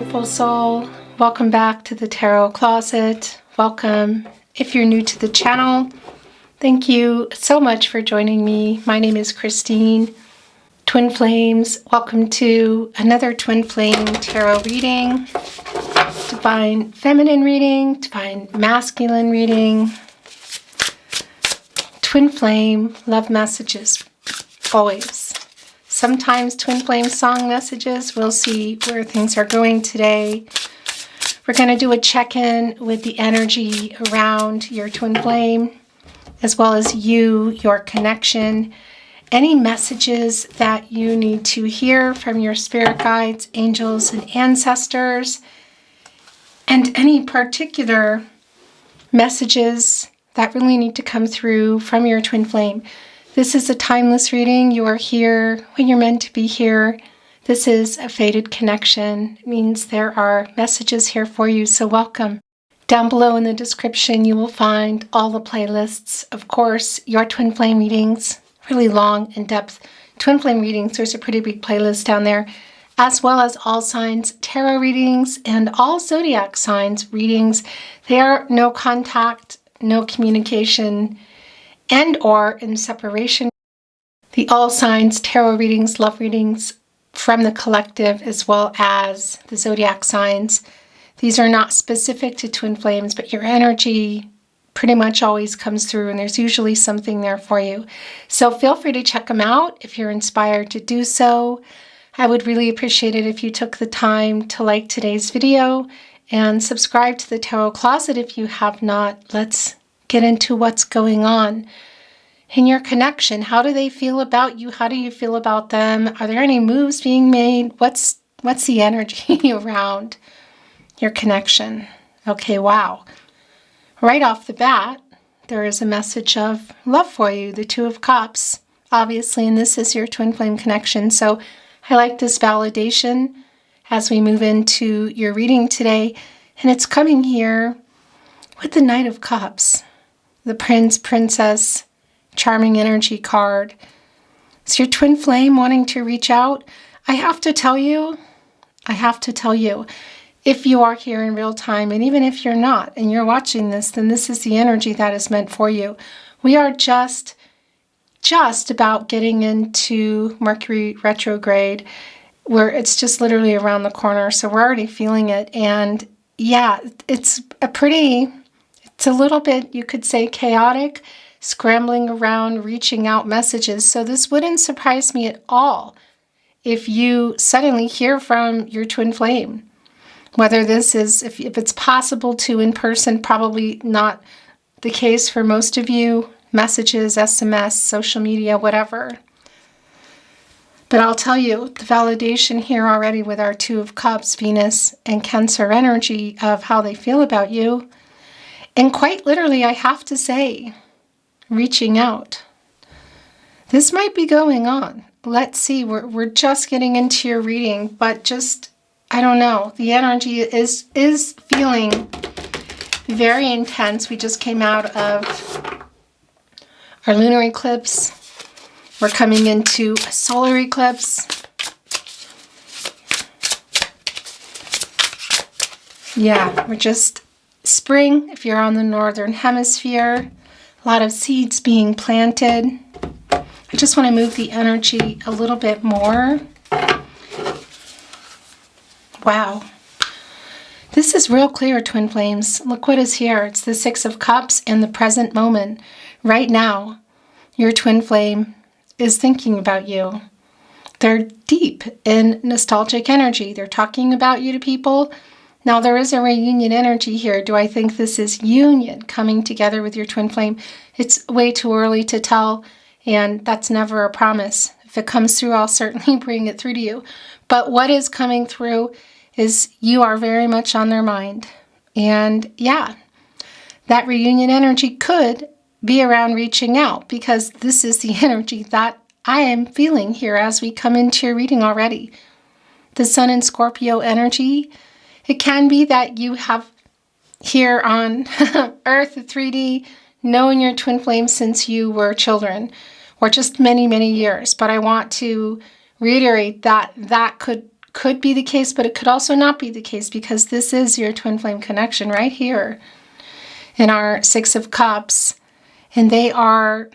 beautiful soul. Welcome back to the Tarot Closet. Welcome if you're new to the channel. Thank you so much for joining me. My name is Christine. Twin Flames, welcome to another Twin Flame Tarot reading. Divine Feminine reading, Divine Masculine reading. Twin Flame love messages, always. Sometimes Twin Flame song messages. We'll see where things are going today. We're going to do a check-in with the energy around your Twin Flame, as well as you, your connection. Any messages that you need to hear from your spirit guides, angels, and ancestors, and any particular messages that really need to come through from your Twin Flame. This is a timeless reading. You are here when you're meant to be here. This is a fated connection. It means there are messages here for you, so welcome. Down below in the description, you will find all the playlists. Of course, your Twin Flame readings, really long, in-depth Twin Flame readings. There's a pretty big playlist down there, as well as all signs tarot readings and all zodiac signs readings. They are no contact, no communication, and or in separation. The all signs tarot readings, love readings from the collective, as well as the zodiac signs. These are not specific to Twin Flames, but your energy pretty much always comes through, and there's usually something there for you. So feel free to check them out if you're inspired to do so. I would really appreciate it if you took the time to like today's video and subscribe to the Tarot Closet if you have not. Let's get into what's going on in your connection. How do they feel about you? How do you feel about them? Are there any moves being made? What's the energy around your connection? Okay, wow. Right off the bat, there is a message of love for you, the Two of Cups, obviously, and this is your Twin Flame connection. So I like this validation as we move into your reading today, and it's coming here with the Knight of Cups. The Prince, Princess, charming energy card. It's your Twin Flame wanting to reach out. I have to tell you, if you are here in real time, and even if you're not, and you're watching this, then this is the energy that is meant for you. We are just about getting into Mercury retrograde, where it's just literally around the corner. So we're already feeling it. And yeah, it's a little bit, you could say, chaotic, scrambling around, reaching out messages. So this wouldn't surprise me at all if you suddenly hear from your Twin Flame. Whether this is, if it's possible to in person, probably not the case for most of you, messages, SMS, social media, whatever. But I'll tell you, the validation here already with our Two of Cups, Venus and Cancer energy of how they feel about you. And quite literally, I have to say, reaching out. This might be going on. Let's see. We're just getting into your reading, but just, I don't know. The energy is feeling very intense. We just came out of our lunar eclipse. We're coming into a solar eclipse. Yeah, we're just spring, if you're on the northern hemisphere, a lot of seeds being planted. I just want to move the energy a little bit more. Wow. This is real clear, Twin Flames. Look what is here. It's the Six of Cups in the present moment. Right now, your Twin Flame is thinking about you. They're deep in nostalgic energy. They're talking about you to people. Now, there is a reunion energy here. Do I think this is union coming together with your Twin Flame? It's way too early to tell, and that's never a promise. If it comes through, I'll certainly bring it through to you. But what is coming through is you are very much on their mind. And yeah, that reunion energy could be around reaching out, because this is the energy that I am feeling here as we come into your reading already. The Sun and Scorpio energy. It can be that you have here on Earth, 3D, known your Twin Flame since you were children, or just many, many years. But I want to reiterate that that could could be the case, but it could also not be the case, because this is your twin flame connection right here in our Six of Cups. And they are,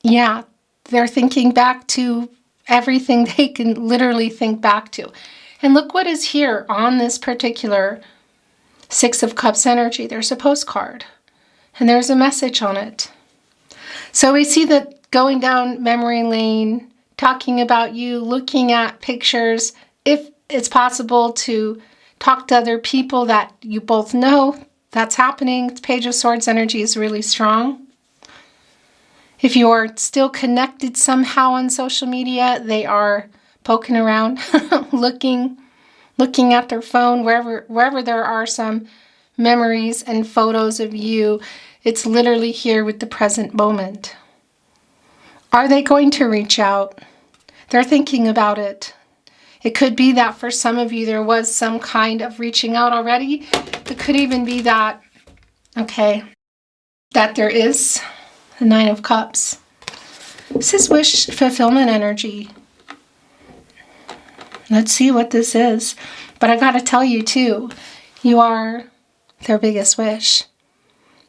yeah, they're thinking back to everything they can literally think back to. And look what is here on this particular Six of Cups energy. There's a postcard and there's a message on it. So we see that going down memory lane, talking about you, looking at pictures, if it's possible to talk to other people that you both know, that's happening. The Page of Swords energy is really strong. If you're still connected somehow on social media, they are poking around, looking at their phone, wherever there are some memories and photos of you. It's literally here with the present moment. Are they going to reach out? They're thinking about it. It could be that for some of you there was some kind of reaching out already. It could even be that, okay, that there is the Nine of Cups. This is wish fulfillment energy. Let's see what this is. But I got to tell you too, you are their biggest wish.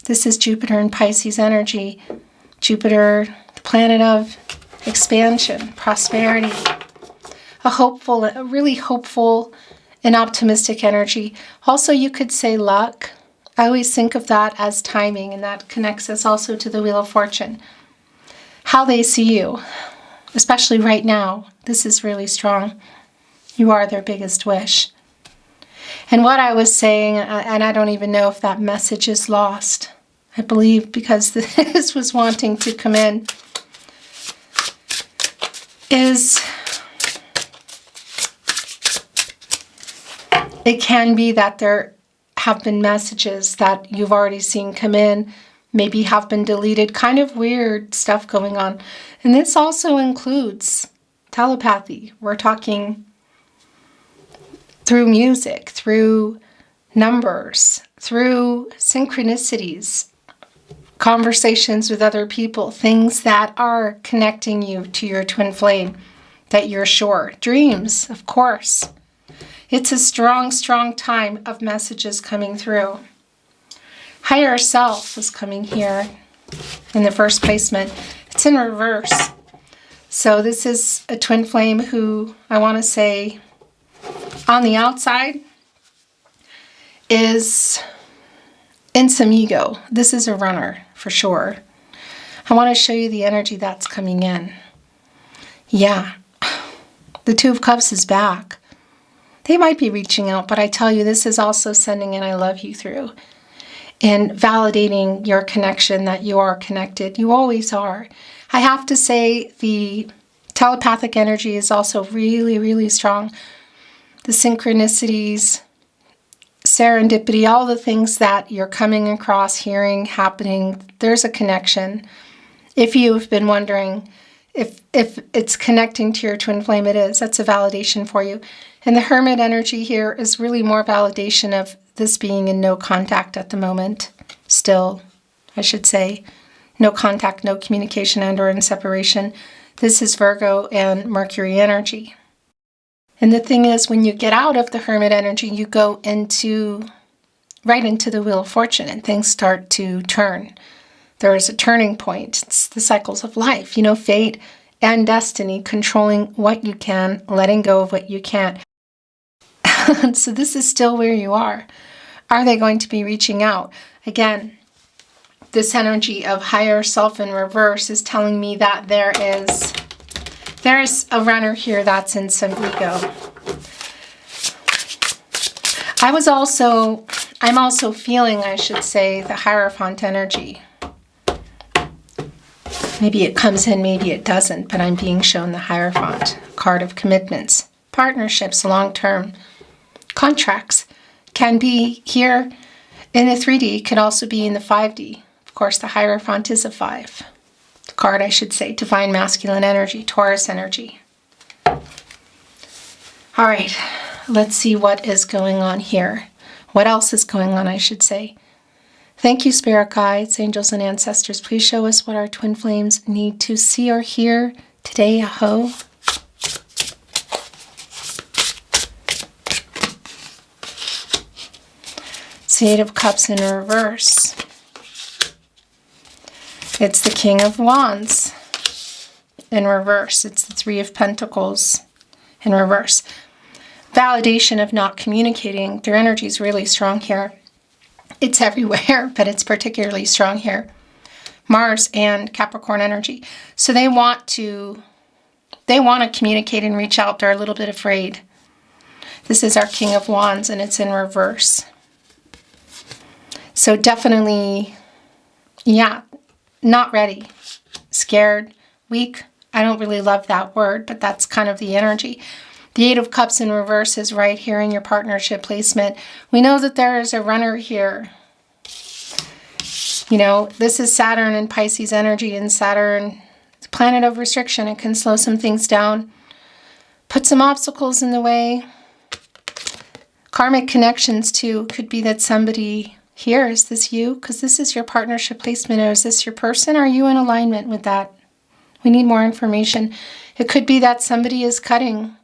This is Jupiter and Pisces energy. Jupiter, the planet of expansion, prosperity, a really hopeful and optimistic energy. Also, you could say luck. I always think of that as timing, and that connects us also to the Wheel of Fortune. How they see you, especially right now, this is really strong. You are their biggest wish. And what I was saying, and I don't even know if that message is lost, I believe, because this was wanting to come in, is it can be that there have been messages that you've already seen come in, maybe have been deleted, kind of weird stuff going on. And this also includes telepathy. We're talking through music, through numbers, through synchronicities, conversations with other people, things that are connecting you to your twin flame that you're sure. Dreams, of course. It's a strong, strong time of messages coming through. Higher self is coming here in the first placement. It's in reverse. So this is a twin flame who, I want to say, on the outside is in some ego. This is a runner for sure. I want to show you the energy that's coming in. Yeah, the Two of Cups is back. They might be reaching out, but I tell you, this is also sending an I love you through and validating your connection, that you are connected. You always are. I have to say the telepathic energy is also really, really strong. The synchronicities, serendipity, all the things that you're coming across, hearing, happening, there's a connection. If you've been wondering if it's connecting to your twin flame, it is. That's a validation for you. And the Hermit energy here is really more validation of this being in no contact at the moment. Still, I should say, no contact, no communication, and or in separation. This is Virgo and Mercury energy. And the thing is, when you get out of the Hermit energy, you go right into the Wheel of Fortune, and things start to turn. There is a turning point. It's the cycles of life, fate and destiny, controlling what you can, letting go of what you can't. So this is still where you are. Are they going to be reaching out? Again, this energy of higher self in reverse is telling me that there's a runner here that's in some ego. I'm also feeling, I should say, the Hierophant energy. Maybe it comes in, maybe it doesn't, but I'm being shown the Hierophant, card of commitments, partnerships, long-term contracts. Can be here in the 3D, can also be in the 5D. Of course, the Hierophant is a 5. The card, I should say, divine masculine energy, Taurus energy. All right, let's see what is going on here. What else is going on, I should say. Thank you, spirit guides, angels, and ancestors. Please show us what our twin flames need to see or hear today. Aho. It's the Eight of Cups in reverse. It's the King of Wands in reverse. It's the Three of Pentacles in reverse. Validation of not communicating. Their energy is really strong here. It's everywhere, but it's particularly strong here. Mars and Capricorn energy. So they want to communicate and reach out. They're a little bit afraid. This is our King of Wands, and it's in reverse. So definitely, yeah, not ready, scared, weak. I don't really love that word, but that's kind of the energy. The Eight of Cups in reverse is right here in your partnership placement. We know that there is a runner here. You know, this is Saturn and Pisces energy, and Saturn, it's a planet of restriction. It can slow some things down, put some obstacles in the way. Karmic connections too. Could be that somebody here, is this you? Because this is your partnership placement. Or is this your person? Are you in alignment with that? We need more information. It could be that somebody is cutting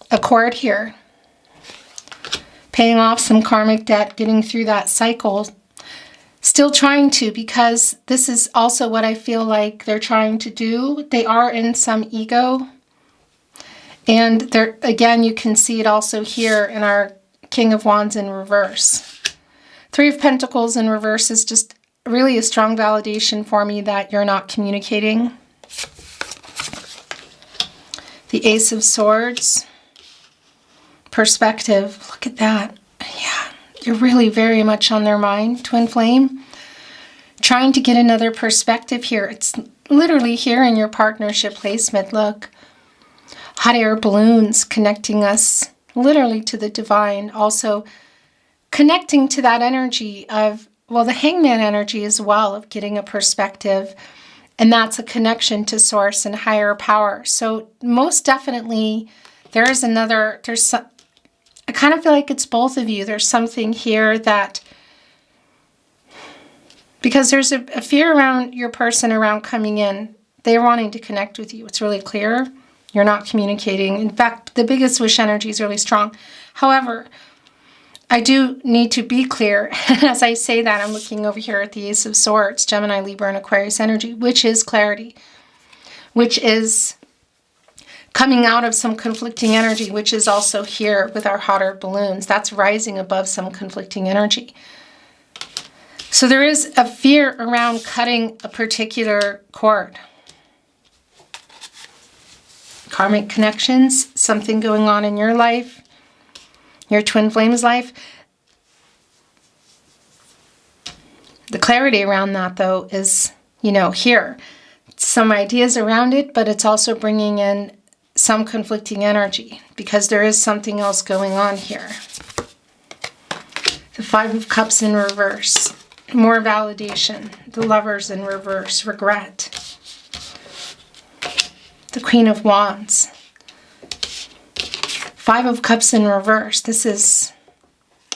a cord here, paying off some karmic debt, getting through that cycle. Still trying to, because this is also what I feel like they're trying to do. They are in some ego. And there, again, you can see it also here in our King of Wands in reverse. Three of Pentacles in reverse is just really a strong validation for me that you're not communicating. The Ace of Swords. Perspective. Look at that. Yeah, you're really very much on their mind, twin flame. Trying to get another perspective here. It's literally here in your partnership placement. Look. Hot air balloons connecting us literally to the divine. Also connecting to that energy of, well, the Hangman energy as well, of getting a perspective. And that's a connection to source and higher power. So most definitely there is another, I kind of feel like it's both of you. There's something here that, because there's a fear around your person around coming in. They're wanting to connect with you. It's really clear. You're not communicating. In fact, the biggest wish energy is really strong. However, I do need to be clear. As I say that, I'm looking over here at the Ace of Swords, Gemini, Libra, and Aquarius energy, which is clarity, which is coming out of some conflicting energy, which is also here with our hot air balloons. That's rising above some conflicting energy. So there is a fear around cutting a particular cord. Karmic connections, something going on in your life, your twin flame's life. The clarity around that, though, is, you know, here. Some ideas around it, but it's also bringing in some conflicting energy because there is something else going on here. The Five of Cups in reverse. More validation. The Lovers in reverse. Regret. The Queen of Wands. Five of Cups in reverse. This is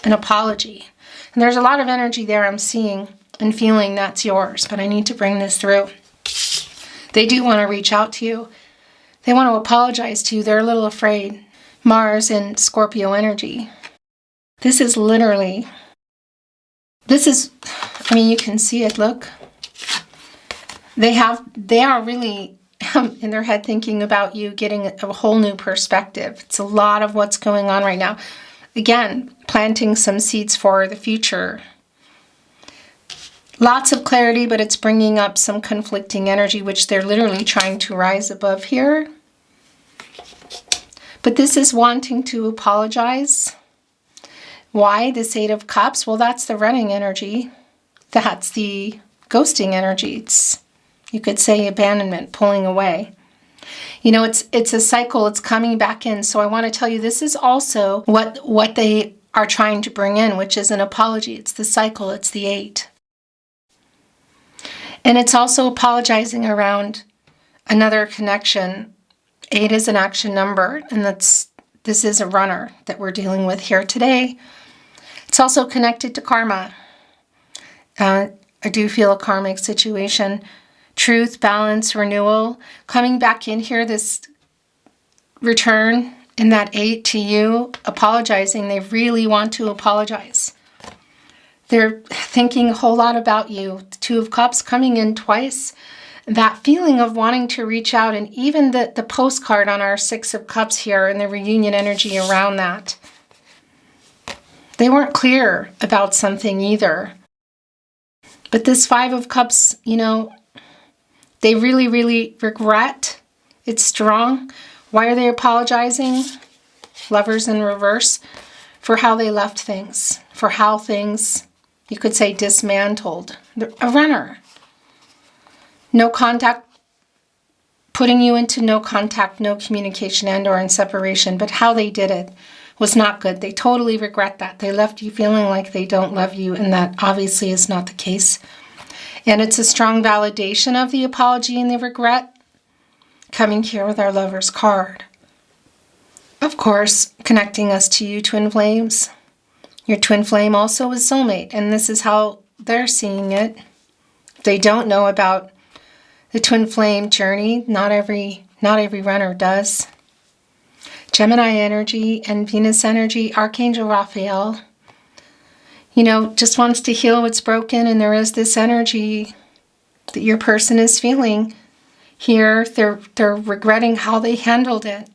an apology. And there's a lot of energy there I'm seeing and feeling that's yours, but I need to bring this through. They do want to reach out to you. They want to apologize to you. They're a little afraid. Mars in Scorpio energy. This is literally, I mean, you can see it, look. They are really in their head thinking about you getting a whole new perspective. It's a lot of what's going on right now. Again, planting some seeds for the future. Lots of clarity, but it's bringing up some conflicting energy, which they're literally trying to rise above here. But this is wanting to apologize. Why? This Eight of Cups? Well, that's the running energy. That's the ghosting energy. It's, you could say, abandonment, pulling away. You know, it's a cycle. It's coming back in. So I want to tell you, this is also what they are trying to bring in, which is an apology. It's the cycle. It's the eight. And it's also apologizing around another connection. 8 is an action number, and this is a runner that we're dealing with here today. It's also connected to karma. I do feel a karmic situation. Truth, balance, renewal. Coming back in here, this return in that 8 to you, apologizing. They really want to apologize. They're thinking a whole lot about you. The Two of Cups coming in twice. That feeling of wanting to reach out, and even the postcard on our Six of Cups here and the reunion energy around that. They weren't clear about something either. But this Five of Cups, you know, they really, really regret. It's strong. Why are they apologizing? Lovers in reverse. For how they left things. For how things, you could say, dismantled. A runner. No contact, putting you into no contact, no communication, and or in separation. But how they did it was not good. They totally regret that. They left you feeling like they don't love you, and that obviously is not the case. And it's a strong validation of the apology and the regret coming here with our Lover's card. Of course, connecting us to you, twin flames. Your twin flame also is soulmate, and this is how they're seeing it. They don't know about the twin flame journey. Not every runner does. Gemini energy and Venus energy, Archangel Raphael, you know, just wants to heal what's broken, and there is this energy that your person is feeling here. They're regretting how they handled it,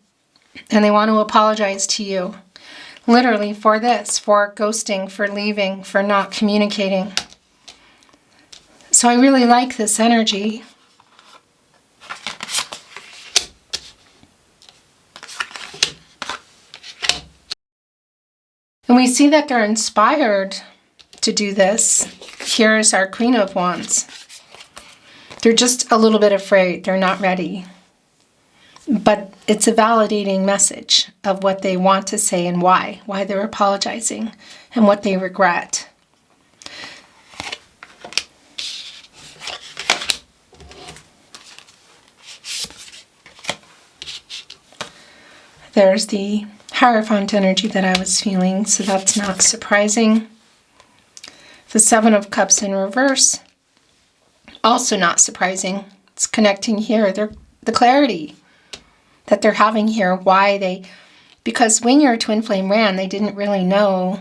and they want to apologize to you. Literally for this, for ghosting, for leaving, for not communicating. So I really like this energy. And we see that they're inspired to do this. Here is our Queen of Wands. They're just a little bit afraid. They're not ready. But it's a validating message of what they want to say and why they're apologizing and what they regret. There's the Hierophant energy that I was feeling, so that's not surprising. The Seven of Cups in reverse, also not surprising. It's connecting here. The clarity that they're having here, because when your twin flame ran, they didn't really know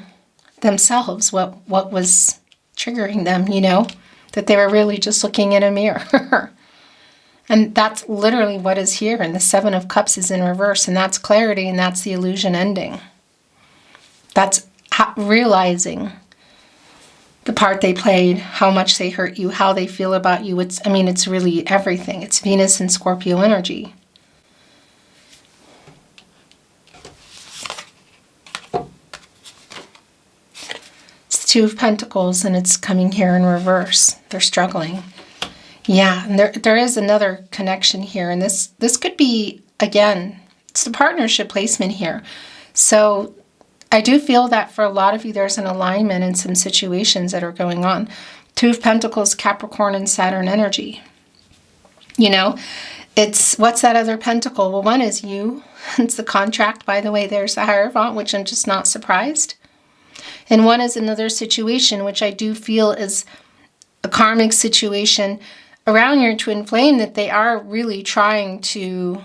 themselves what was triggering them, you know, that they were really just looking in a mirror. And that's literally what is here. And the Seven of Cups is in reverse. And that's clarity. And that's the illusion ending. That's realizing the part they played, how much they hurt you, how they feel about you. It's really everything. It's Venus and Scorpio energy. It's Two of Pentacles, and it's coming here in reverse. They're struggling. Yeah, and there is another connection here, and this could be, again, it's the partnership placement here. So I do feel that for a lot of you, there's an alignment in some situations that are going on. Two of Pentacles, Capricorn, and Saturn energy. You know, it's, what's that other pentacle? Well, one is you. It's the contract, by the way. There's the Hierophant, which I'm just not surprised. And one is another situation, which I do feel is a karmic situation around your twin flame that they are really trying to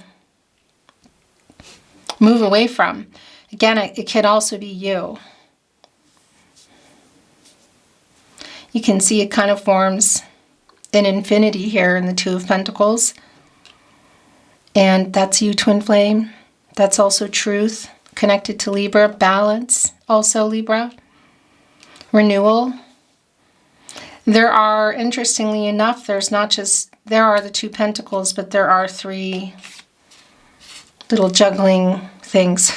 move away from. Again, it could also be you. You can see it kind of forms an infinity here in the Two of Pentacles. And that's you, twin flame. That's also truth, connected to Libra. Balance, also Libra. Renewal. There are, interestingly enough, there are the Two Pentacles, but there are three little juggling things,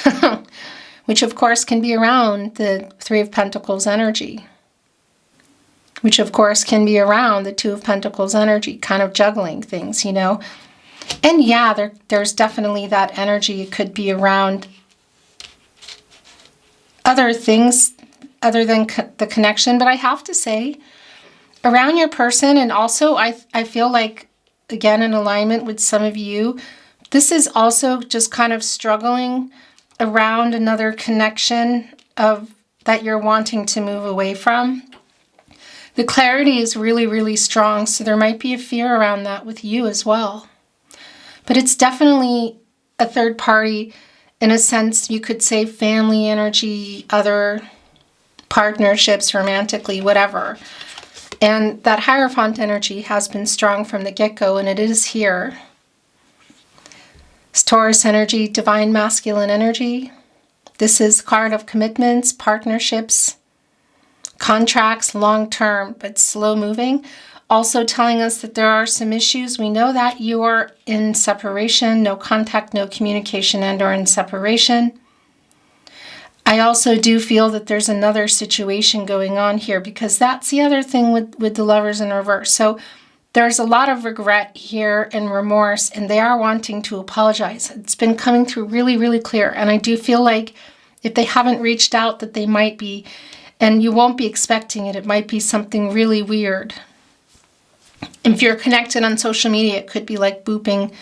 which of course can be around the Three of Pentacles energy, which of course can be around the Two of Pentacles energy, kind of juggling things, you know. And yeah, there's definitely that energy. It could be around other things other than the connection, but I have to say, around your person, and also I feel like, again, in alignment with some of you, this is also just kind of struggling around another connection of that you're wanting to move away from. The clarity is really, really strong, so there might be a fear around that with you as well. But it's definitely a third party, in a sense, you could say family energy, other partnerships, romantically, whatever. And that Hierophant energy has been strong from the get-go, and it is here. It's Taurus energy, divine masculine energy. This is a card of commitments, partnerships, contracts, long-term, but slow-moving. Also telling us that there are some issues. We know that you are in separation, no contact, no communication, and or in separation. I also do feel that there's another situation going on here, because that's the other thing with the Lovers in reverse. So there's a lot of regret here and remorse, and they are wanting to apologize. It's been coming through really, really clear. And I do feel like if they haven't reached out, that they might be, and you won't be expecting it. It might be something really weird. If you're connected on social media, it could be like booping,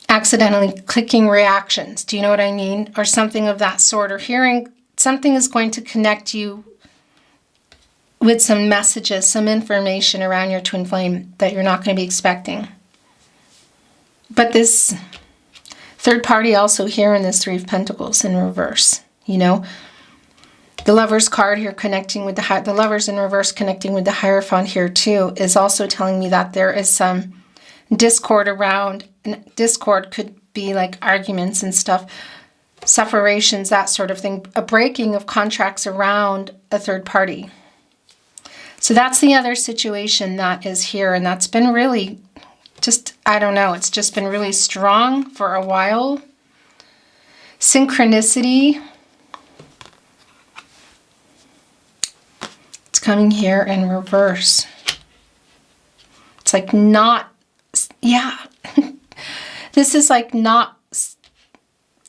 accidentally clicking reactions. Do you know what I mean? Or something of that sort. Or hearing something is going to connect you with some messages, some information around your twin flame that you're not going to be expecting. But this third party also here in this Three of Pentacles in reverse, you know. The Lovers card here connecting with the Lovers in reverse connecting with the Hierophant here too is also telling me that there is some discord around. And discord could be like arguments and stuff, separations, that sort of thing, a breaking of contracts around a third party. So that's the other situation that is here, and that's been really just, I don't know, it's just been really strong for a while. Synchronicity. It's coming here in reverse. It's like not, yeah. This is like not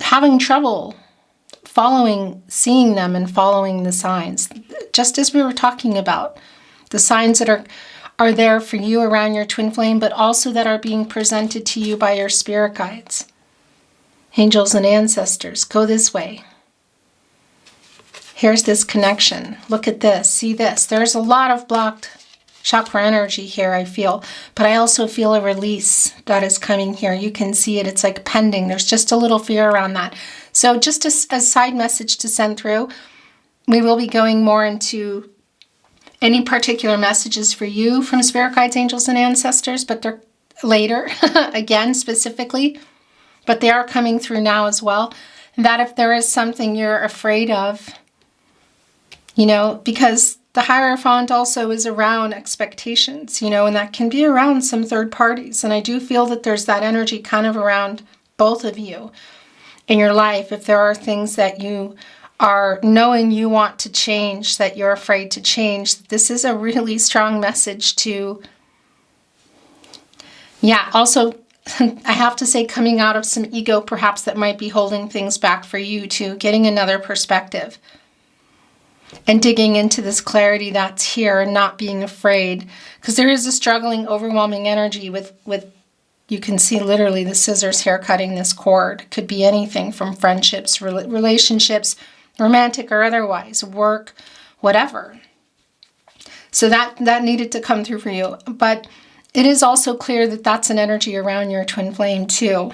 having trouble seeing them and following the signs. Just as we were talking about, the signs that are there for you around your twin flame, but also that are being presented to you by your spirit guides, angels and ancestors. Go this way. Here's this connection. Look at this. See this. There's a lot of blocked chakra energy here, I feel. But I also feel a release that is coming here. You can see it. It's like pending. There's just a little fear around that. So just a side message to send through. We will be going more into any particular messages for you from spirit guides, angels, and ancestors, but they're later, again, specifically. But they are coming through now as well. That if there is something you're afraid of, you know, because the Hierophant also is around expectations, you know, and that can be around some third parties. And I do feel that there's that energy kind of around both of you in your life. If there are things that you are knowing you want to change, that you're afraid to change, this is a really strong message to, yeah, also, I have to say, coming out of some ego perhaps that might be holding things back for you too, getting another perspective. And digging into this clarity that's here and not being afraid. Because there is a struggling, overwhelming energy with you can see literally the scissors here cutting this cord. It could be anything from friendships, relationships, romantic or otherwise, work, whatever. So that needed to come through for you. But it is also clear that that's an energy around your twin flame too.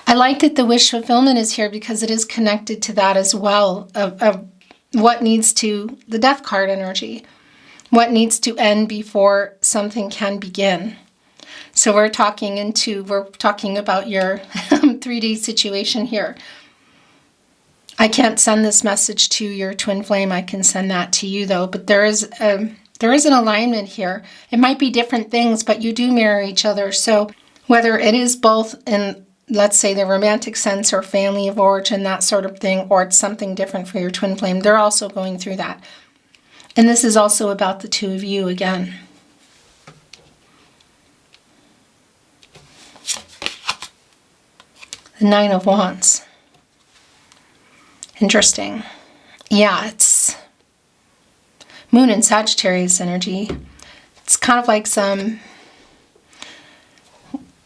I like that the wish fulfillment is here because it is connected to that as well, of what needs to, the death card energy, what needs to end before something can begin. So we're talking about your 3D situation here. I can't send this message to your twin flame. I can send that to you though, but there is an alignment here. It might be different things, but you do mirror each other. So whether it is both in, let's say, the romantic sense or family of origin, that sort of thing, or it's something different for your twin flame, they're also going through that. And this is also about the two of you again. The Nine of Wands. Interesting. Yeah, it's Moon and Sagittarius energy. It's kind of like some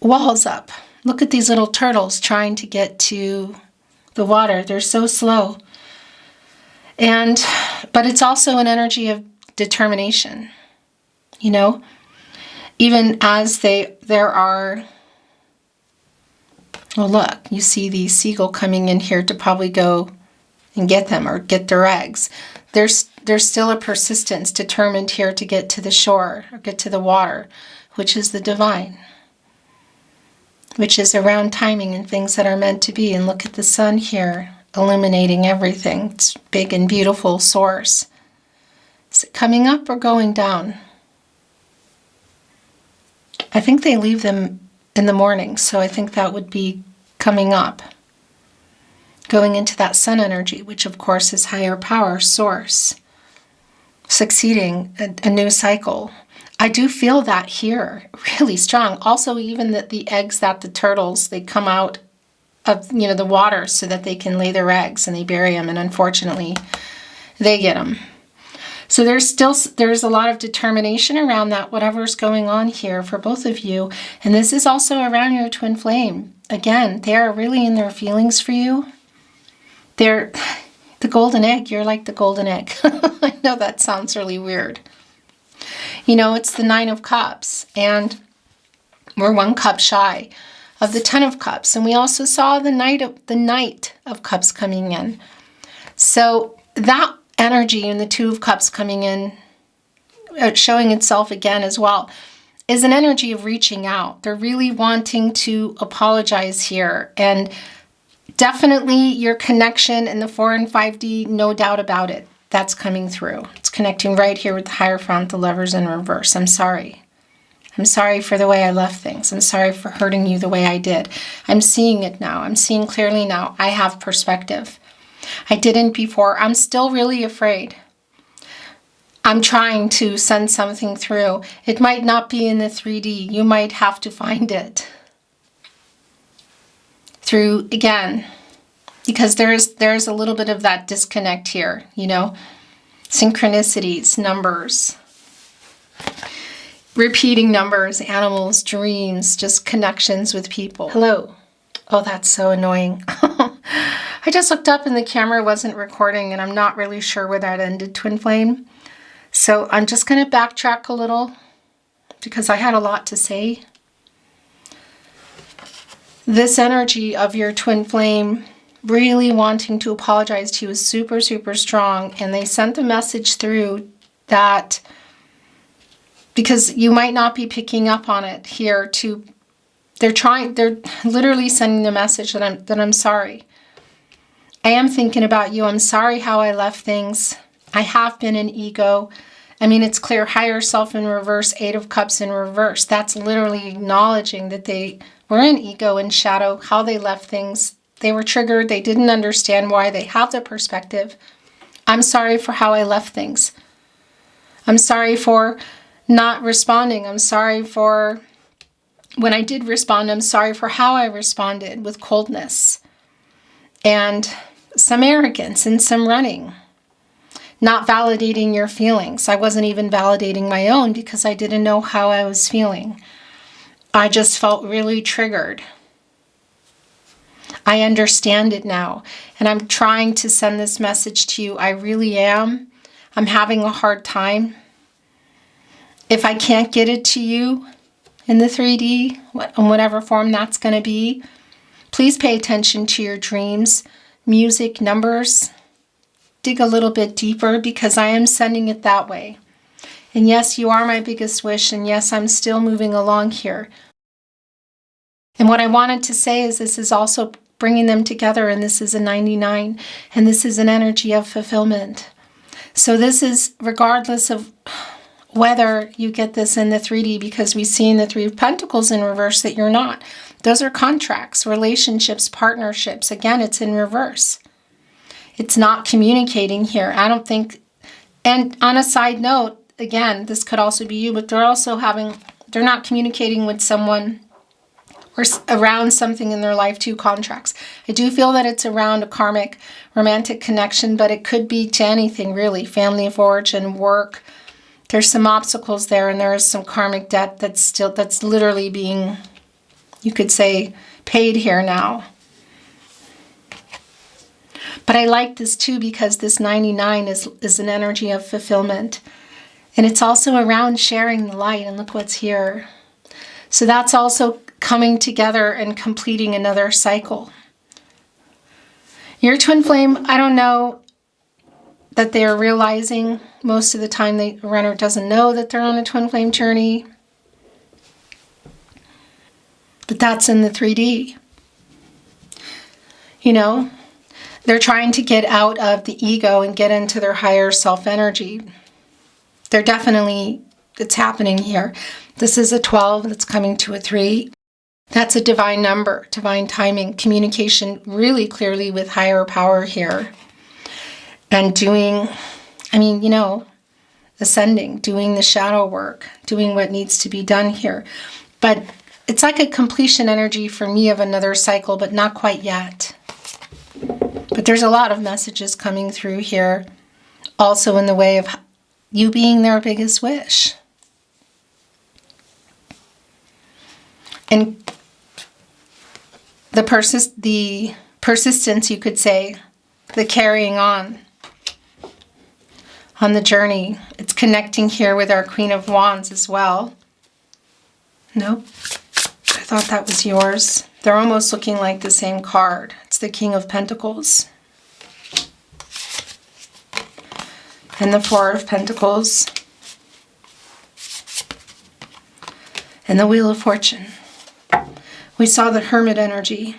walls up. Look at these little turtles trying to get to the water. They're so slow. But it's also an energy of determination. You know, even as there are, well, look, you see the seagull coming in here to probably go and get them or get their eggs. There's still a persistence determined here to get to the shore or get to the water, which is the divine, which is around timing and things that are meant to be. And look at the sun here, illuminating everything. It's big and beautiful source. Is it coming up or going down? I think they leave them in the morning, so I think that would be coming up. Going into that sun energy, which of course is higher power, source. Succeeding a new cycle. I do feel that here, really strong. Also, even that the eggs that the turtles, they come out of, the water so that they can lay their eggs, and they bury them, and unfortunately, they get them. So there's a lot of determination around that, whatever's going on here for both of you. And this is also around your twin flame. Again, they are really in their feelings for you. They're the golden egg. You're like the golden egg. I know that sounds really weird. It's the 9 of Cups, and we're 1 cup shy of the 10 of Cups. And we also saw the Knight of Cups coming in. So that energy and the 2 of Cups coming in, showing itself again as well, is an energy of reaching out. They're really wanting to apologize here. And definitely your connection in the 4 and 5D, no doubt about it. That's coming through. It's connecting right here with the Hierophant, the Lovers in reverse. I'm sorry. I'm sorry for the way I left things. I'm sorry for hurting you the way I did. I'm seeing it now. I'm seeing clearly now. I have perspective. I didn't before. I'm still really afraid. I'm trying to send something through. It might not be in the 3D. You might have to find it through, again, because there's a little bit of that disconnect here, synchronicities, numbers, repeating numbers, animals, dreams, just connections with people. Hello. Oh, that's so annoying. I just looked up and the camera wasn't recording, and I'm not really sure where that ended, twin flame. So I'm just going to backtrack a little because I had a lot to say. This energy of your twin flame really wanting to apologize to you is super, super strong. And they sent a message through that, because you might not be picking up on it here, they're literally sending the message that I'm sorry. I am thinking about you. I'm sorry how I left things. I have been an ego. I mean, it's clear, higher self in reverse, 8 of Cups in reverse. That's literally acknowledging that they were in ego and shadow, how they left things. They were triggered. They didn't understand why. They have the perspective. I'm sorry for how I left things. I'm sorry for not responding. I'm sorry for when I did respond. I'm sorry for how I responded with coldness and some arrogance and some running. Not validating your feelings. I wasn't even validating my own because I didn't know how I was feeling. I just felt really triggered. I understand it now, and I'm trying to send this message to you. I really am. I'm having a hard time. If I can't get it to you in the 3D, in whatever form that's going to be, please pay attention to your dreams, music, numbers. Dig a little bit deeper, because I am sending it that way. And yes, you are my biggest wish, and yes, I'm still moving along here. And what I wanted to say is this is also bringing them together, and this is a 99, and this is an energy of fulfillment. So this is regardless of whether you get this in the 3D, because we see in the 3 of Pentacles in reverse that you're not. Those are contracts, relationships, partnerships. Again, it's in reverse. It's not communicating here. I don't think, and on a side note, again, this could also be you, but they're not communicating with someone or around something in their life, 2 contracts. I do feel that it's around a karmic romantic connection, but it could be to anything really, family of origin, work. There's some obstacles there, and there is some karmic debt that's literally being, you could say, paid here now. But I like this too, because this 99 is an energy of fulfillment. And it's also around sharing the light. And look what's here. So that's also coming together and completing another cycle. Your twin flame, I don't know that they're realizing. Most of the time the runner doesn't know that they're on a twin flame journey. But that's in the 3D. You know, they're trying to get out of the ego and get into their higher self energy. They're definitely, it's happening here. This is a 12 that's coming to a 3. That's a divine number, divine timing, communication really clearly with higher power here. And doing, I mean, you know, ascending, doing the shadow work, doing what needs to be done here. But it's like a completion energy for me of another cycle, but not quite yet. But there's a lot of messages coming through here, also in the way of you being their biggest wish. And the persistence, you could say, the carrying on the journey. It's connecting here with our Queen of Wands as well. Nope. I thought that was yours. They're almost looking like the same card. It's the King of Pentacles. And the Four of Pentacles. And the Wheel of Fortune. We saw the Hermit energy.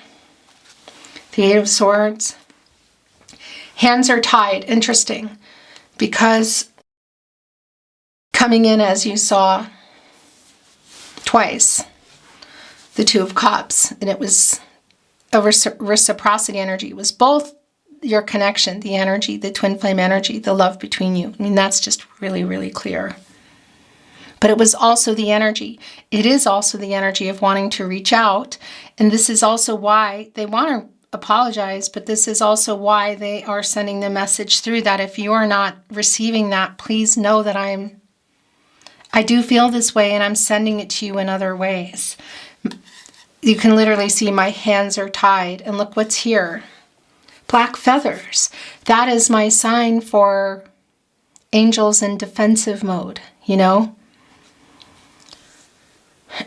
The Eight of Swords. Hands are tied. Interesting. Because coming in, as you saw twice, the Two of Cups, and it was a reciprocity energy. It was both your connection, the energy, the twin flame energy, the love between you. I mean, that's just really, really clear. But it was also the energy. It is also the energy of wanting to reach out. And this is also why they want to apologize, but this is also why they are sending the message through that if you are not receiving that, please know that I do feel this way and I'm sending it to you in other ways. You can literally see my hands are tied, and look what's here. Black feathers. That is my sign for angels in defensive mode, you know?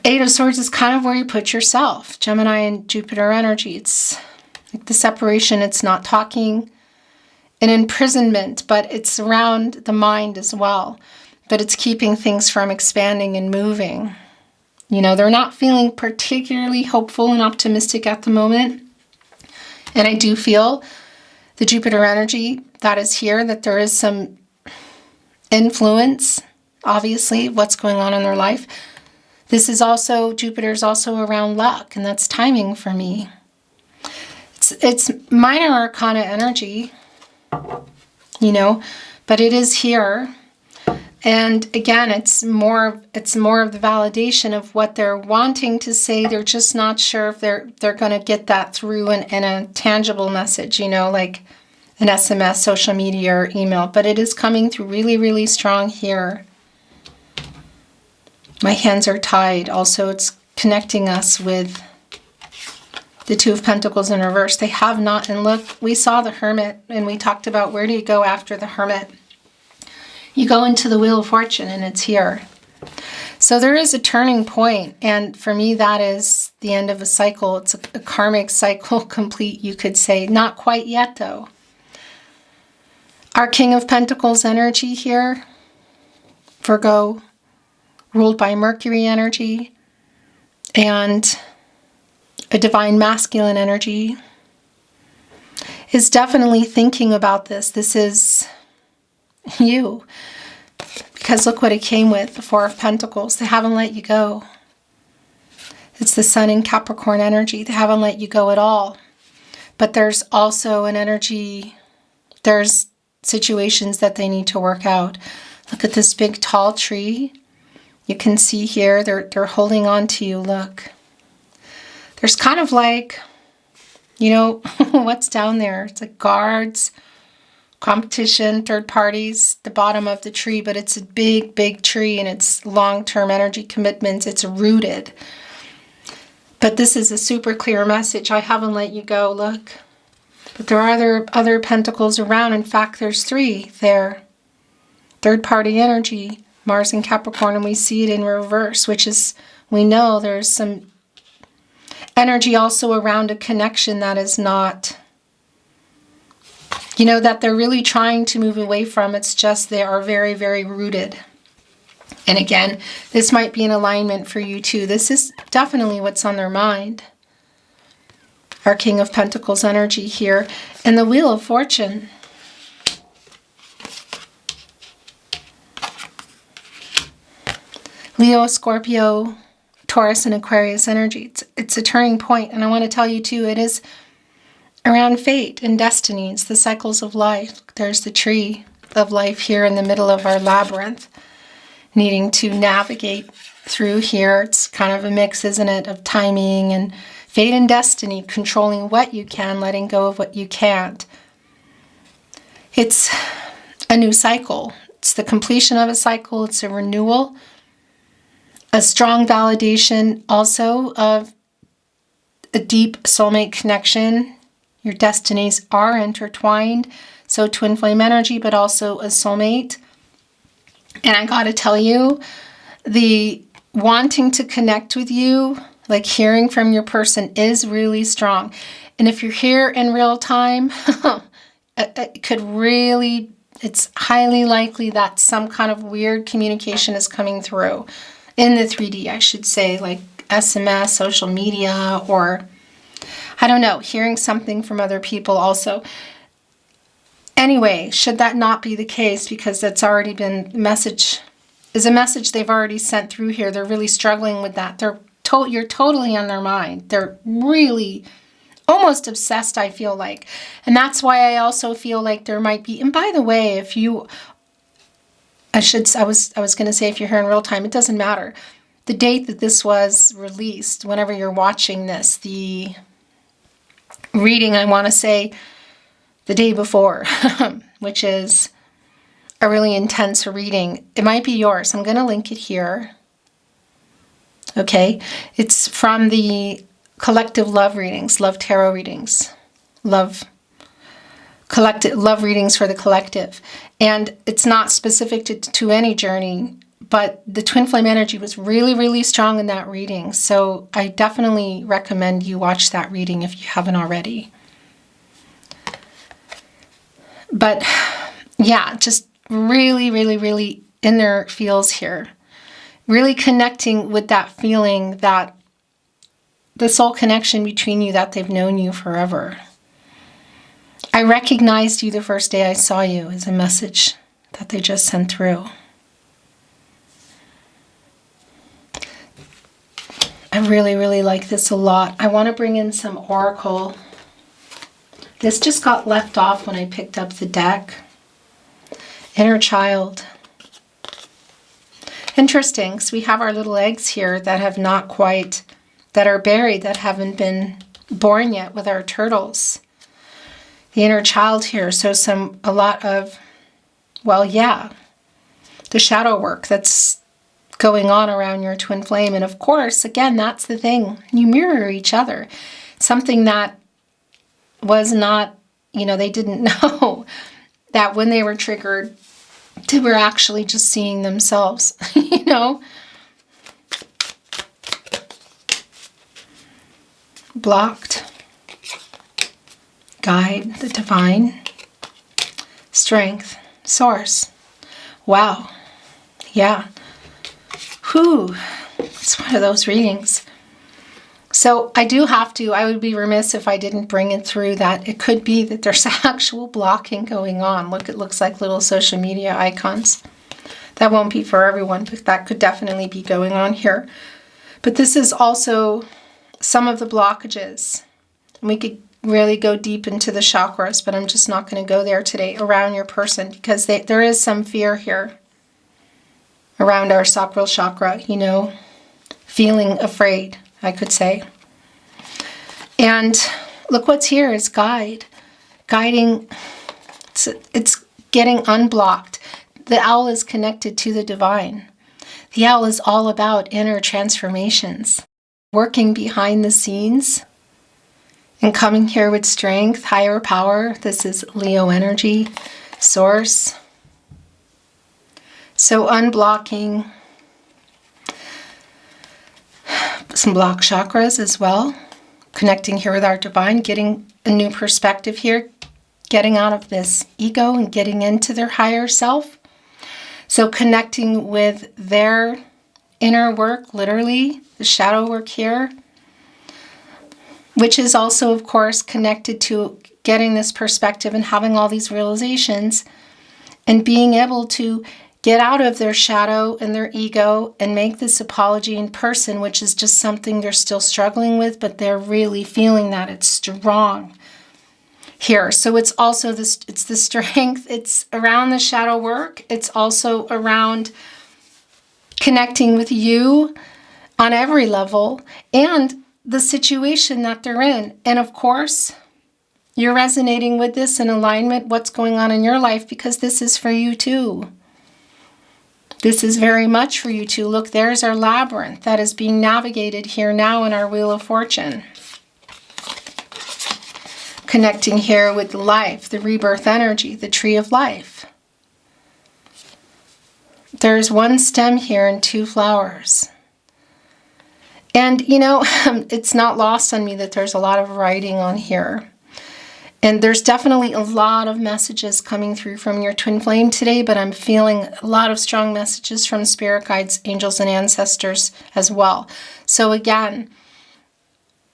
Eight of Swords is kind of where you put yourself. Gemini and Jupiter energy. It's like the separation. It's not talking. An imprisonment, but it's around the mind as well. But it's keeping things from expanding and moving. You know, they're not feeling particularly hopeful and optimistic at the moment. And I do feel the Jupiter energy that is here, that there is some influence, obviously, what's going on in their life. This is also, Jupiter's also around luck, and that's timing for me. It's minor arcana energy, you know, but it is here. And again, it's more of the validation of what they're wanting to say. They're just not sure if they're going to get that through in a tangible message, you know, like an SMS, social media, or email. But it is coming through really, really strong here. My hands are tied. Also, it's connecting us with the Two of Pentacles in reverse. They have not. And look, we saw the Hermit, and we talked about where do you go after the Hermit. You go into the Wheel of Fortune, and it's here. So there is a turning point, and for me, that is the end of a cycle. It's a karmic cycle complete, you could say. Not quite yet, though. Our King of Pentacles energy here, Virgo, ruled by Mercury energy, and a divine masculine energy, is definitely thinking about this. This is you. Because look what it came with, the Four of Pentacles. They haven't let you go. It's the Sun in Capricorn energy. They haven't let you go at all. But there's also an energy, there's situations that they need to work out. Look at this big tall tree. You can see here, they're holding on to you, look. There's kind of like, you know, what's down there? It's like guards, competition, third parties, the bottom of the tree, but it's a big, big tree and it's long-term energy commitments. It's rooted. But this is a super clear message. I haven't let you go, look. But there are other pentacles around. In fact, there's 3 there. Third party energy, Mars and Capricorn, and we see it in reverse, which is, we know there's some energy also around a connection that is not you know, that they're really trying to move away from. It's just they are very, very rooted. And again, this might be an alignment for you too. This is definitely what's on their mind. Our King of Pentacles energy here. And the Wheel of Fortune. Leo, Scorpio, Taurus, and Aquarius energy. It's a turning point. And I want to tell you too, it is around fate and destinies, the cycles of life. There's the tree of life here in the middle of our labyrinth, needing to navigate through here. It's kind of a mix, isn't it, of timing and fate and destiny, controlling what you can, letting go of what you can't. It's a new cycle. It's the completion of a cycle. It's a renewal. A strong validation also of a deep soulmate connection. Your destinies are intertwined. So twin flame energy, but also a soulmate. And I gotta tell you, the wanting to connect with you, like hearing from your person, is really strong. And if you're here in real time, it could really, it's highly likely that some kind of weird communication is coming through. In the 3D, I should say, like SMS, social media, or I don't know, hearing something from other people also. Anyway, should that not be the case, because that's already been a message they've already sent through here. They're really struggling with that. You're totally on their mind. They're really almost obsessed, I feel like. And that's why I also feel like there might be, and by the way, if you, I was going to say if you're here in real time, it doesn't matter. The date that this was released, whenever you're watching this, the reading, I want to say the day before, which is a really intense reading. It might be yours. I'm going to link it here. Okay. It's from the collective love readings, love tarot readings, love readings for the collective. And it's not specific to any journey, but the twin flame energy was really, really strong in that reading. So I definitely recommend you watch that reading if you haven't already. But yeah, just really, really, really in their feels here. Really connecting with that feeling, that the soul connection between you, that they've known you forever. I recognized you the first day I saw you, as a message that they just sent through. I really, really like this a lot. I want to bring in some oracle. This just got left off when I picked up the deck. Inner child. Interesting, so we have our little eggs here that have not quite, that are buried, that haven't been born yet with our turtles. The inner child here, so a lot of, well, yeah, the shadow work that's going on around your twin flame. And of course, again, that's the thing. You mirror each other. Something that was not, they didn't know that when they were triggered, they were actually just seeing themselves, Blocked. Guide, the divine. Strength, source. Wow. Yeah. Whew. It's one of those readings. So I would be remiss if I didn't bring it through that it could be that there's actual blocking going on. Look, it looks like little social media icons. That won't be for everyone, but that could definitely be going on here. But this is also some of the blockages. And we could really go deep into the chakras, but I'm just not going to go there today around your person, because there is some fear here around our sacral chakra, feeling afraid, I could say. And look what's here is guiding. It's getting unblocked. The owl is connected to the divine. The owl is all about inner transformations, working behind the scenes and coming here with strength, higher power. This is Leo energy, source. So unblocking some blocked chakras as well. Connecting here with our divine, getting a new perspective here, getting out of this ego and getting into their higher self. So connecting with their inner work, literally, the shadow work here, which is also, of course, connected to getting this perspective and having all these realizations and being able to get out of their shadow and their ego and make this apology in person, which is just something they're still struggling with, but they're really feeling that it's strong here. So it's also this, it's the strength, it's around the shadow work. It's also around connecting with you on every level and the situation that they're in. And of course, you're resonating with this in alignment, what's going on in your life, because this is for you too. This is very much for you too. Look, there's our labyrinth that is being navigated here now in our Wheel of Fortune. Connecting here with life, the rebirth energy, the tree of life. There's one stem here and two flowers. And, you know, it's not lost on me that there's a lot of writing on here. And there's definitely a lot of messages coming through from your twin flame today, but I'm feeling a lot of strong messages from spirit guides, angels, and ancestors as well. So again,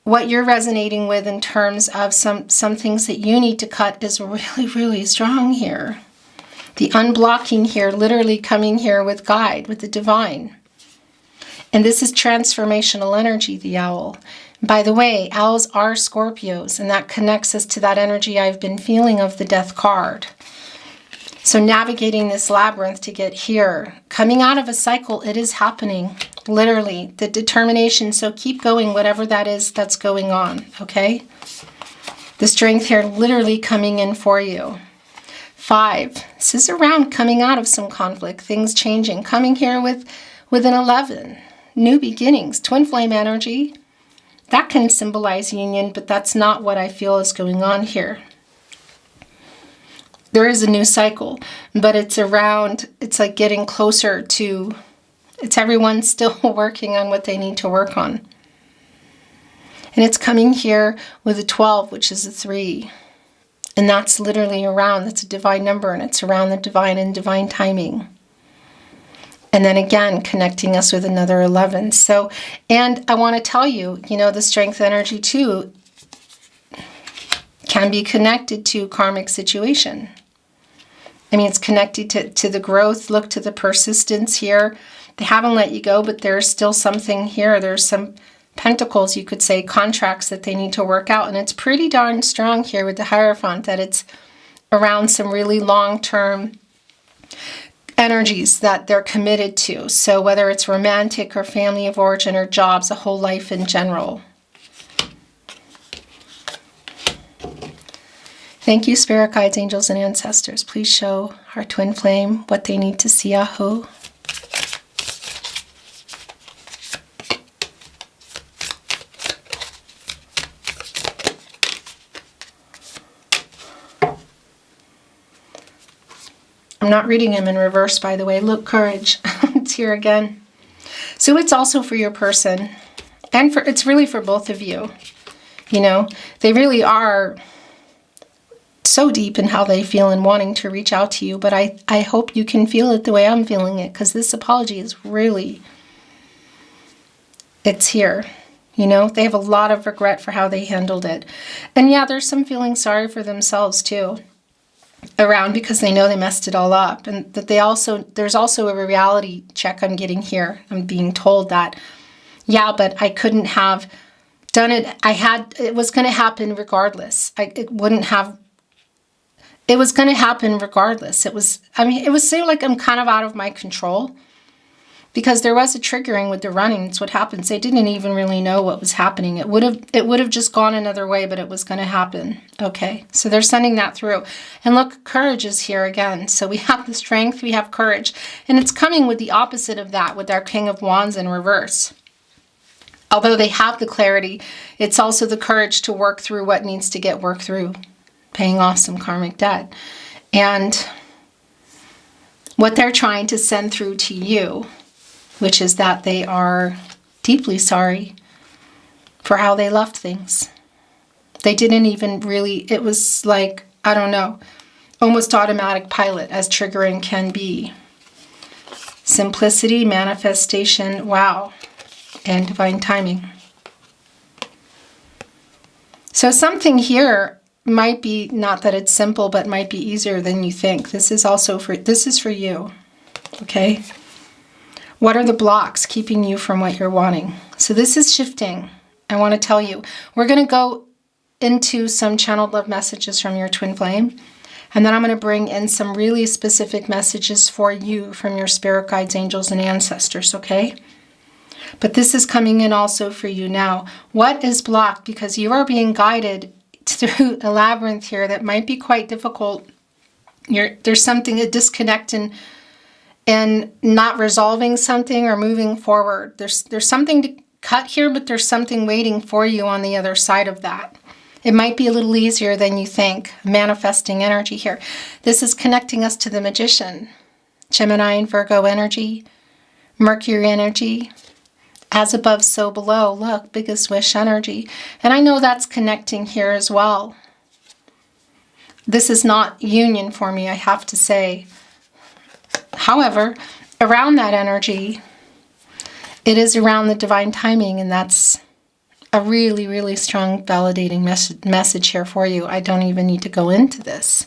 what you're resonating with in terms of some things that you need to cut is really, really strong here. The unblocking here, literally coming here with guide, with the divine. And this is transformational energy, the owl. By the way, owls are Scorpios, and that connects us to that energy I've been feeling of the Death card. So navigating this labyrinth to get here, coming out of a cycle, it is happening, literally, the determination. So keep going, whatever that is that's going on, okay? The strength here literally coming in for you. 5, this is around coming out of some conflict, things changing, coming here with an 11, new beginnings, twin flame energy. That can symbolize union, but that's not what I feel is going on here. There is a new cycle, but it's around, it's like getting closer to, it's everyone still working on what they need to work on. And it's coming here with a 12, which is a 3. And that's literally around, that's a divine number, and it's around the divine and divine timing. And then again, connecting us with another 11. So, and I want to tell you, you know, the strength energy too can be connected to karmic situation. I mean, it's connected to the growth. Look to the persistence here. They haven't let you go, but there's still something here. There's some pentacles, you could say, contracts that they need to work out. And it's pretty darn strong here with the Hierophant that it's around some really long-term energies that they're committed to. So whether it's romantic or family of origin or jobs, a whole life in general. Thank you, spirit guides, angels, and ancestors. Please show our twin flame what they need to see, Ahu. I'm not reading him in reverse, by the way. Look, courage. It's here again. So it's also for your person. And it's really for both of you. You know, they really are so deep in how they feel and wanting to reach out to you. But I hope you can feel it the way I'm feeling it. Because this apology is really, it's here. You know, they have a lot of regret for how they handled it. And yeah, there's some feeling sorry for themselves too. Around because they know they messed it all up, and that there's also a reality check I'm getting here. I'm being told that, yeah, but I couldn't have done it. It was going to happen regardless. It was going to happen regardless. It was so like I'm kind of out of my control. Because there was a triggering with the running. It's what happens. They didn't even really know what was happening. It would have just gone another way, but it was going to happen. Okay, so they're sending that through. And look, courage is here again. So we have the strength, we have courage. And it's coming with the opposite of that, with our King of Wands in reverse. Although they have the clarity, it's also the courage to work through what needs to get worked through. Paying off some karmic debt. And what they're trying to send through to you, which is that they are deeply sorry for how they left things. They didn't even really, it was like I don't know, almost automatic pilot, as triggering can be. Simplicity, manifestation, wow, and divine timing. So something here might be, not that it's simple, but might be easier than you think. This is for you, okay? What are the blocks keeping you from what you're wanting? So this is shifting. I want to tell you, we're going to go into some channeled love messages from your twin flame. And then I'm going to bring in some really specific messages for you from your spirit guides, angels, and ancestors, okay? But this is coming in also for you now. What is blocked? Because you are being guided through a labyrinth here that might be quite difficult. There's something, a disconnect and not resolving something or moving forward. There's something to cut here, but there's something waiting for you on the other side of that. It might be a little easier than you think. Manifesting energy here. This is connecting us to the Magician. Gemini and Virgo energy. Mercury energy. As above, so below. Look, biggest wish energy. And I know that's connecting here as well. This is not union for me, I have to say. However, around that energy, it is around the divine timing, and that's a really, really strong validating message here for you. I don't even need to go into this.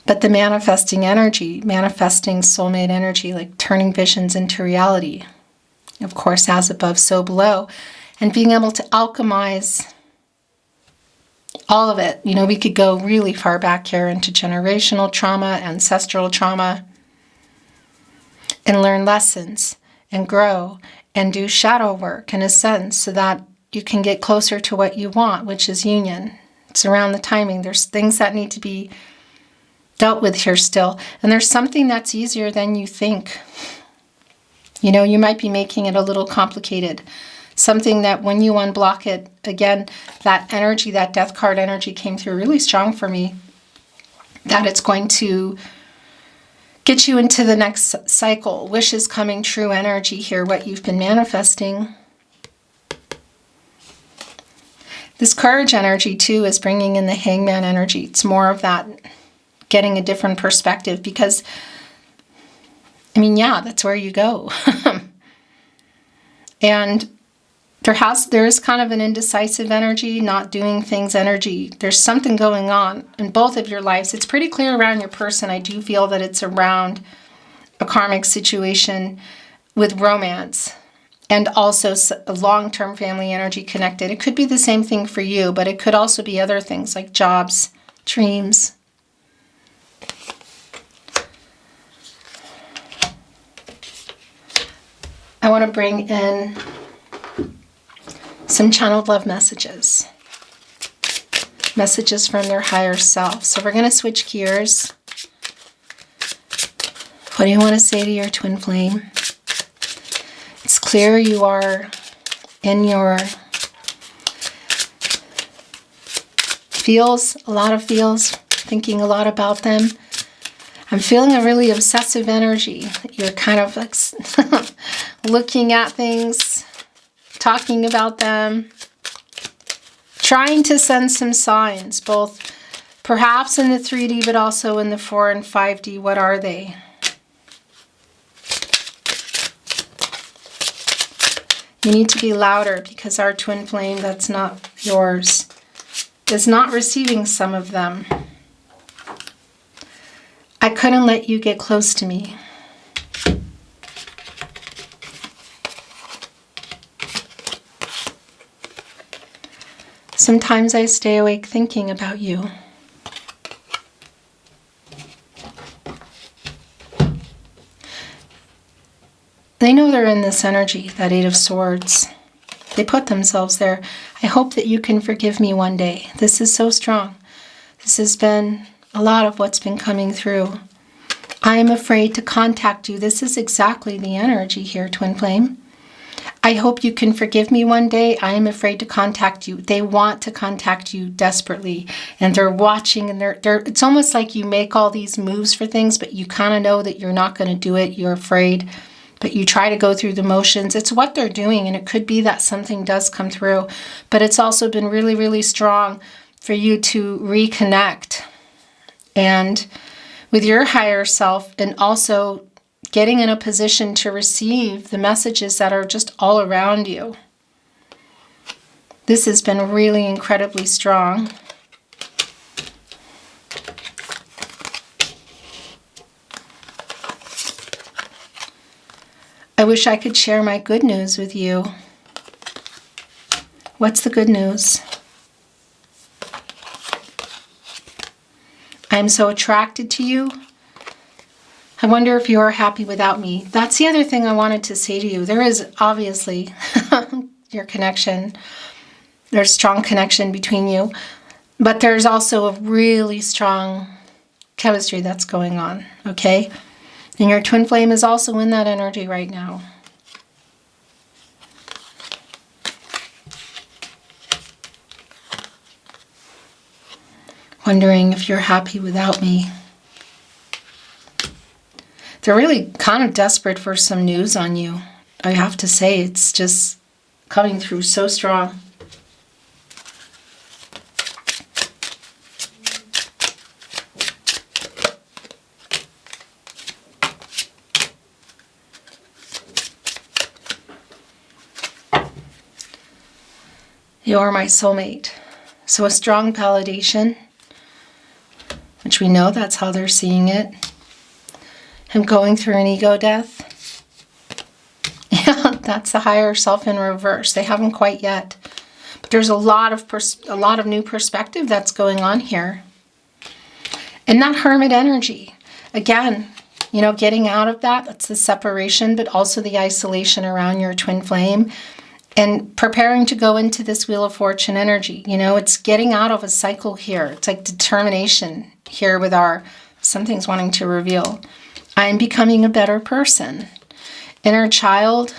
But the manifesting energy, manifesting soulmate energy, like turning visions into reality. Of course, as above, so below. And being able to alchemize all of it. You know, we could go really far back here into generational trauma, ancestral trauma, and learn lessons and grow and do shadow work in a sense so that you can get closer to what you want, which is union. It's around the timing. There's things that need to be dealt with here still. And there's something that's easier than you think. You know, you might be making it a little complicated. Something that when you unblock it, again, that energy, that death card energy came through really strong for me. That it's going to get you into the next cycle. Wishes coming true energy here, what you've been manifesting. This courage energy too is bringing in the hangman energy. It's more of that getting a different perspective because, I mean, yeah, that's where you go. And there is kind of an indecisive energy, not doing things energy. There's something going on in both of your lives. It's pretty clear around your person. I do feel that it's around a karmic situation with romance and also a long-term family energy connected. It could be the same thing for you, but it could also be other things like jobs, dreams. I want to bring in some channeled love messages. Messages from their higher self. So we're going to switch gears. What do you want to say to your twin flame? It's clear you are in your feels, a lot of feels, thinking a lot about them. I'm feeling a really obsessive energy. You're kind of like looking at things, talking about them, trying to send some signs, both perhaps in the 3D, but also in the 4 and 5D. What are they? You need to be louder because our twin flame, that's not yours, is not receiving some of them. I couldn't let you get close to me. Sometimes I stay awake thinking about you. They know they're in this energy, that 8 of Swords. They put themselves there. I hope that you can forgive me one day. This is so strong. This has been a lot of what's been coming through. I am afraid to contact you. This is exactly the energy here, twin flame. I hope you can forgive me one day. I am afraid to contact you. They want to contact you desperately, and they're watching, and it's almost like you make all these moves for things, but you kind of know that you're not going to do it. You're afraid, but you try to go through the motions. It's what they're doing, and it could be that something does come through, but it's also been really, really strong for you to reconnect and with your higher self, and also getting in a position to receive the messages that are just all around you. This has been really incredibly strong. I wish I could share my good news with you. What's the good news? I'm so attracted to you. I wonder if you are happy without me. That's the other thing I wanted to say to you. There is obviously your connection. There's a strong connection between you. But there's also a really strong chemistry that's going on, okay? And your twin flame is also in that energy right now. Wondering if you're happy without me. They're really kind of desperate for some news on you. I have to say, it's just coming through so strong. You are my soulmate. So a strong validation, which we know that's how they're seeing it. Him going through an ego death. Yeah, that's the higher self in reverse. They haven't quite yet. But there's a lot of new perspective that's going on here. And that hermit energy. Again, getting out of that, that's the separation, but also the isolation around your twin flame. And preparing to go into this Wheel of Fortune energy. It's getting out of a cycle here. It's like determination here with our something's wanting to reveal. I'm becoming a better person. Inner child,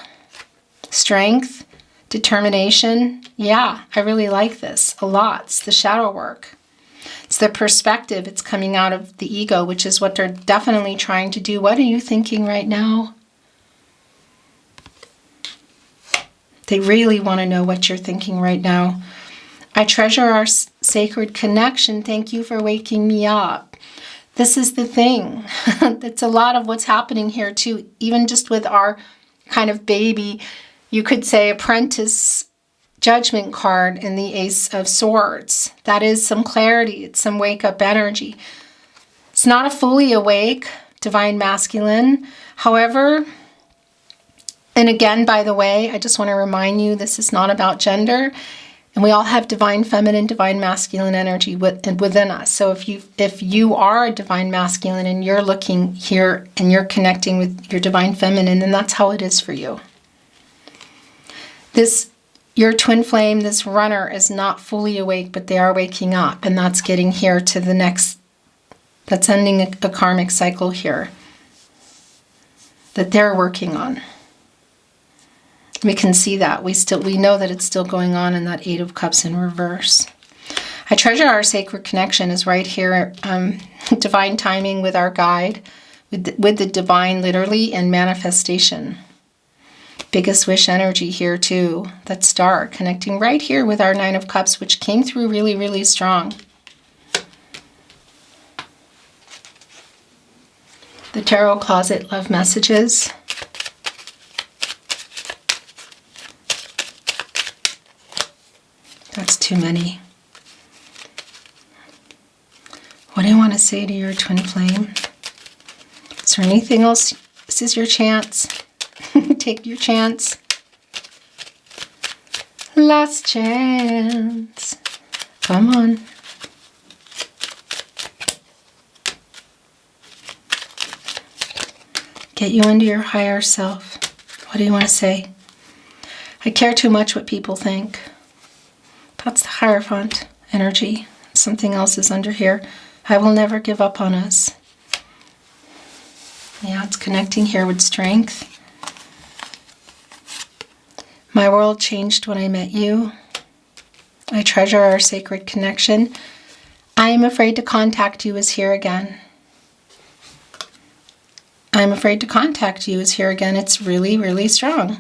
strength, determination. Yeah, I really like this a lot. It's the shadow work. It's the perspective. It's coming out of the ego, which is what they're definitely trying to do. What are you thinking right now? They really want to know what you're thinking right now. I treasure our sacred connection. Thank you for waking me up. This is the thing. That's a lot of what's happening here too. Even just with our kind of baby, you could say apprentice judgment card in the Ace of Swords. That is some clarity. It's some wake up energy. It's not a fully awake divine masculine. However, and again, by the way, I just want to remind you, this is not about gender. And we all have divine feminine, divine masculine energy within us. So if you are a divine masculine and you're looking here and you're connecting with your divine feminine, then that's how it is for you. Your twin flame, this runner, is not fully awake, but they are waking up. And that's getting here to the next, that's ending a karmic cycle here that they're working on. We can see that. We know that it's still going on in that Eight of Cups in reverse. I treasure our sacred connection is right here. Divine timing with our guide, with the divine literally, and manifestation. Biggest wish energy here too. That star connecting right here with our Nine of Cups, which came through really, really strong. The Tarot Closet Love Messages. That's too many. What do you want to say to your twin flame? Is there anything else? This is your chance. Take your chance. Last chance. Come on. Get you into your higher self. What do you want to say? I care too much what people think. That's the Hierophant energy. Something else is under here. I will never give up on us. Yeah, it's connecting here with strength. My world changed when I met you. I treasure our sacred connection. I am afraid to contact you is here again. I'm afraid to contact you is here again. It's really, really strong.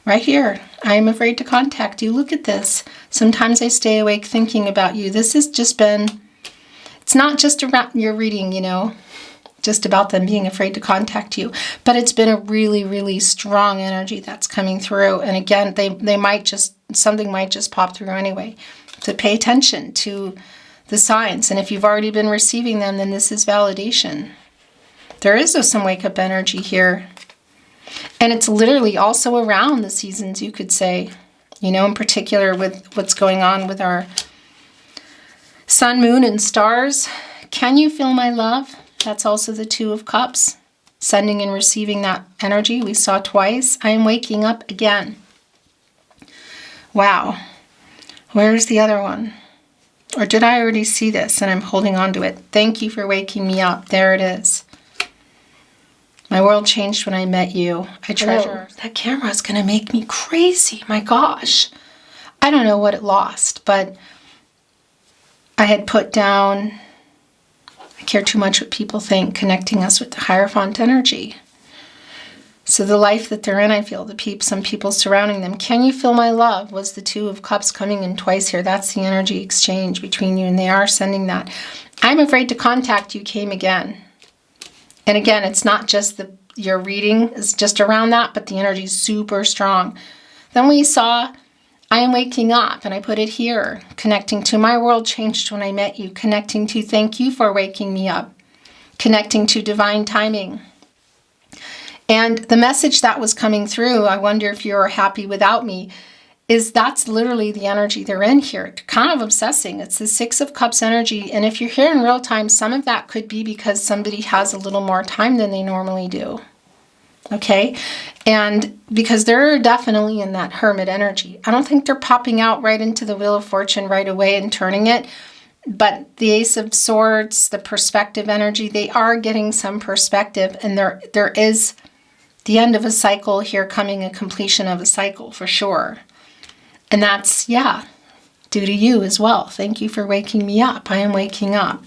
Right here. I am afraid to contact you. Look at this. Sometimes I stay awake thinking about you. This has just been, it's not just around your reading, you know, just about them being afraid to contact you, but it's been a really, really strong energy that's coming through. And again, they might just, something might just pop through anyway. So pay attention to the signs. And if you've already been receiving them, then this is validation. There is some wake-up energy here. And it's literally also around the seasons, you could say, you know, in particular with what's going on with our sun, moon, and stars. Can you feel my love? That's also the Two of Cups, sending and receiving that energy we saw twice. I am waking up again. Wow. Where's the other one? Or did I already see this and I'm holding on to it? Thank you for waking me up. There it is. My world changed when I met you. I treasure. Oh, that camera is going to make me crazy. My gosh. I don't know what it lost, but I had put down, I care too much what people think, connecting us with the Hierophant energy. So the life that they're in, I feel, some people surrounding them. Can you feel my love? Was the Two of Cups coming in twice here. That's the energy exchange between you, and they are sending that. I'm afraid to contact you came again. And again, it's not just your reading is just around that, but the energy is super strong. Then we saw, I am waking up, and I put it here, connecting to my world changed when I met you, connecting to thank you for waking me up, connecting to divine timing. And the message that was coming through, I wonder if you're happy without me, is that's literally the energy they're in here, kind of obsessing. It's the Six of Cups energy. And if you're here in real time, some of that could be because somebody has a little more time than they normally do. Okay? And because they're definitely in that Hermit energy. I don't think they're popping out right into the Wheel of Fortune right away and turning it. But the Ace of Swords, the perspective energy, they are getting some perspective. And there is the end of a cycle here coming, a completion of a cycle for sure. And that's, yeah, due to you as well. Thank you for waking me up. I am waking up.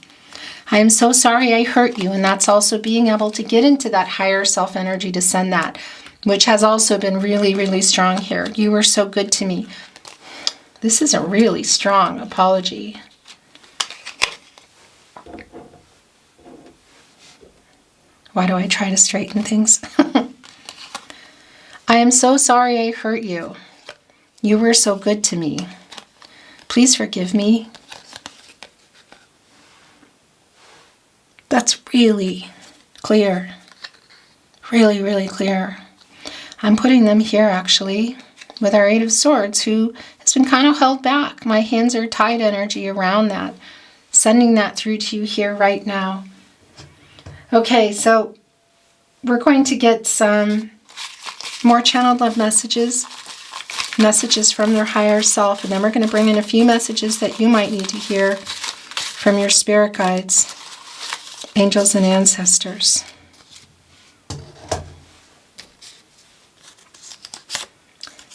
I am so sorry I hurt you. And that's also being able to get into that higher self energy to send that, which has also been really, really strong here. You were so good to me. This is a really strong apology. Why do I try to straighten things? I am so sorry I hurt you. You were so good to me. Please forgive me. That's really clear. Really, really clear. I'm putting them here actually with our Eight of Swords, who has been kind of held back. My hands are tied energy around that. Sending that through to you here right now. Okay, so we're going to get some more channeled love messages from their higher self, and then we're going to bring in a few messages that you might need to hear from your spirit guides, angels, and ancestors.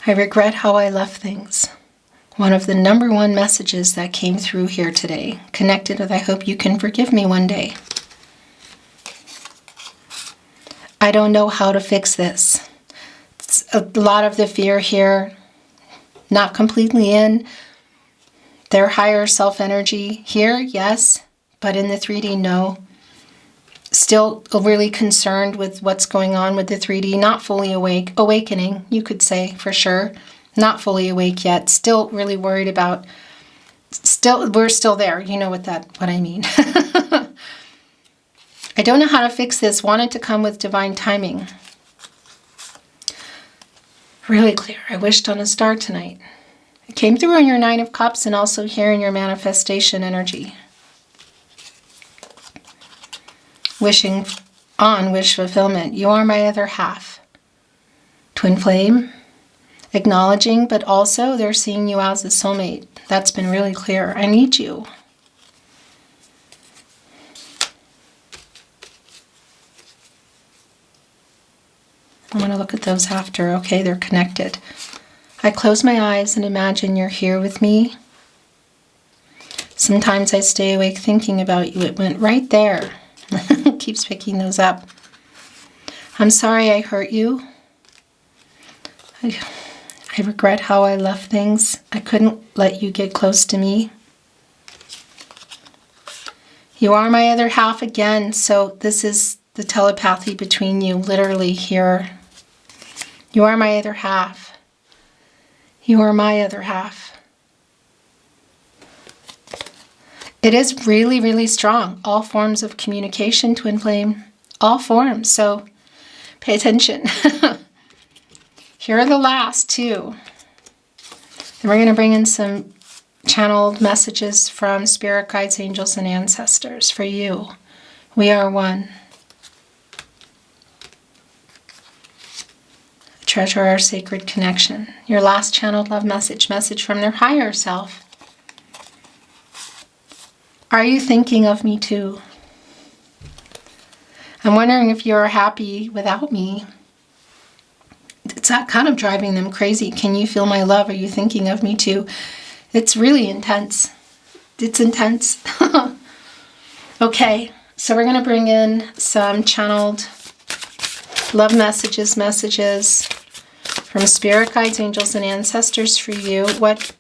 I regret how I left things. One of the number one messages that came through here today, connected with I hope you can forgive me one day. I don't know how to fix this. It's a lot of the fear here, not completely in their higher self energy here, yes, but in the 3D, no. Still really concerned with what's going on with the 3D, not fully awake, awakening, you could say for sure. Not fully awake yet, still really worried about, we're still there, you know what I mean. I don't know how to fix this, wanted to come with divine timing. Really clear. I wished on a star tonight. It came through in your Nine of Cups and also here in your manifestation energy. Wishing on wish fulfillment. You are my other half. Twin flame. Acknowledging, but also they're seeing you as a soulmate. That's been really clear. I need you. I'm going to look at those after. Okay, they're connected. I close my eyes and imagine you're here with me. Sometimes I stay awake thinking about you. It went right there. Keeps picking those up. I'm sorry I hurt you. I I regret how I left things. I couldn't let you get close to me. You are my other half again, so this is the telepathy between you, literally here. You are my other half. You are my other half. It is really, really strong. All forms of communication, twin flame. All forms, so pay attention. Here are the last two. Then we're going to bring in some channeled messages from spirit guides, angels, and ancestors for you. We are one. Treasure our sacred connection. Your last channeled love message from their higher self. Are you thinking of me too? I'm wondering if you're happy without me. It's that kind of driving them crazy. Can you feel my love? Are you thinking of me too? It's really intense. It's intense. Okay, so we're going to bring in some channeled love messages from spirit guides, angels, and ancestors for you. What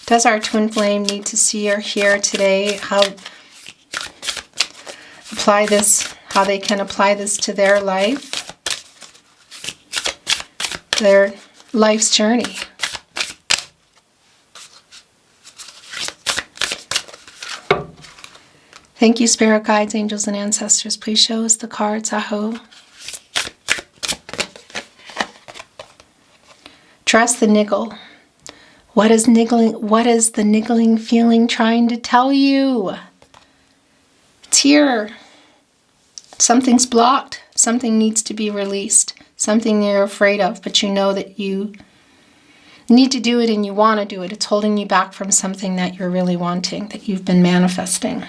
does our twin flame need to see or hear today? How they can apply this to their life, their life's journey. Thank you, spirit guides, angels, and ancestors. Please show us the cards. Aho. Trust the niggle. What is niggling? What is the niggling feeling trying to tell you? It's here. Something's blocked. Something needs to be released. Something you're afraid of, but you know that you need to do it and you want to do it. It's holding you back from something that you're really wanting, that you've been manifesting,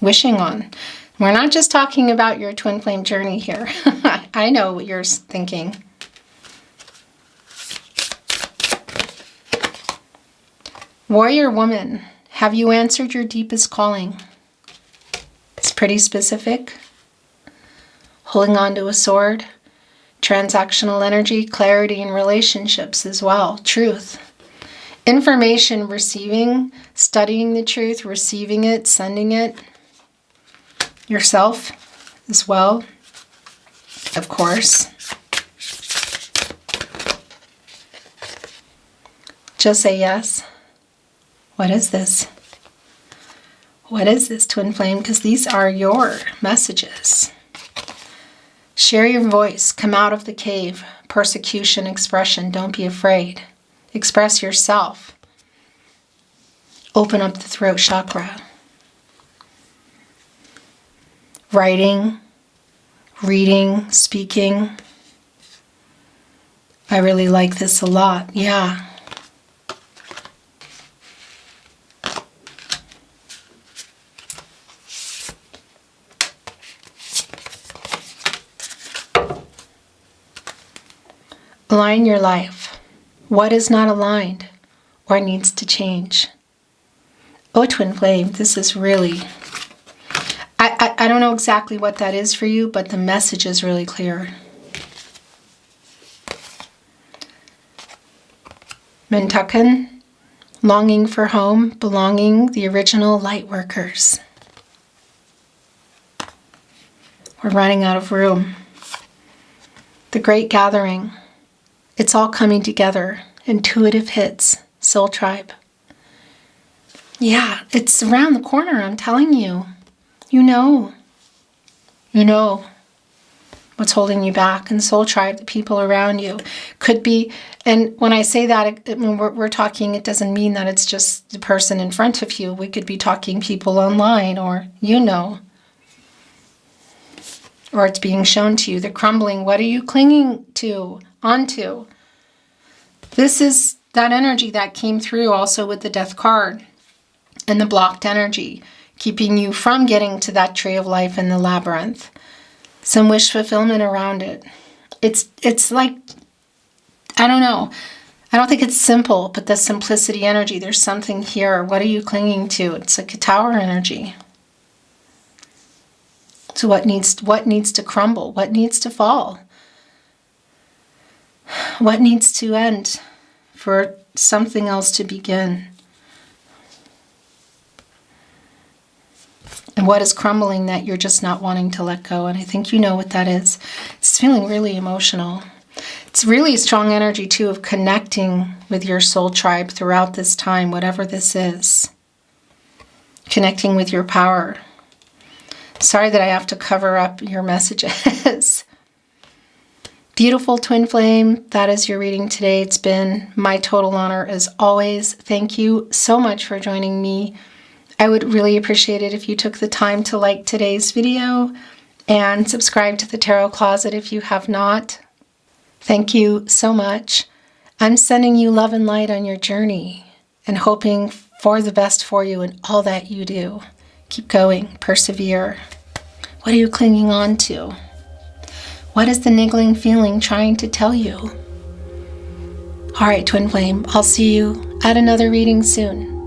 wishing on. We're not just talking about your twin flame journey here. I know what you're thinking. Warrior woman, have you answered your deepest calling? It's pretty specific. Holding on to a sword. Transactional energy, clarity in relationships as well. Truth. Information receiving, studying the truth, receiving it, sending it. Yourself as well, of course. Just say yes. What is this? What is this, twin flame? Because these are your messages. Share your voice. Come out of the cave. Persecution, expression. Don't be afraid. Express yourself. Open up the throat chakra. Writing, reading, speaking. I really like this a lot. Yeah. Align your life. What is not aligned or needs to change? Oh, twin flame, this is really... I don't know exactly what that is for you, but the message is really clear. Mentucken, longing for home, belonging, the original light workers. We're running out of room. The great gathering. It's all coming together. Intuitive hits. Soul tribe. Yeah, it's around the corner, I'm telling you. You know what's holding you back. And soul tribe, the people around you, could be, and when I say that, I mean, we're talking, it doesn't mean that it's just the person in front of you. We could be talking people online, or or it's being shown to you. The crumbling, what are you clinging to, onto? This is that energy that came through also with the death card and the blocked energy, keeping you from getting to that tree of life in the labyrinth. Some wish fulfillment around it. It's like, I don't know. I don't think it's simple, but the simplicity energy, there's something here. What are you clinging to? It's like a tower energy. So what needs to crumble? What needs to fall? What needs to end for something else to begin. And what is crumbling that you're just not wanting to let go? And I think you know what that is. It's feeling really emotional. It's really strong energy, too, of connecting with your soul tribe throughout this time, whatever this is. Connecting with your power. Sorry that I have to cover up your messages. Beautiful twin flame, that is your reading today. It's been my total honor as always. Thank you so much for joining me. I would really appreciate it if you took the time to like today's video and subscribe to the Tarot Closet if you have not. Thank you so much. I'm sending you love and light on your journey and hoping for the best for you in all that you do. Keep going, persevere. What are you clinging on to? What is the niggling feeling trying to tell you? All right, twin flame, I'll see you at another reading soon.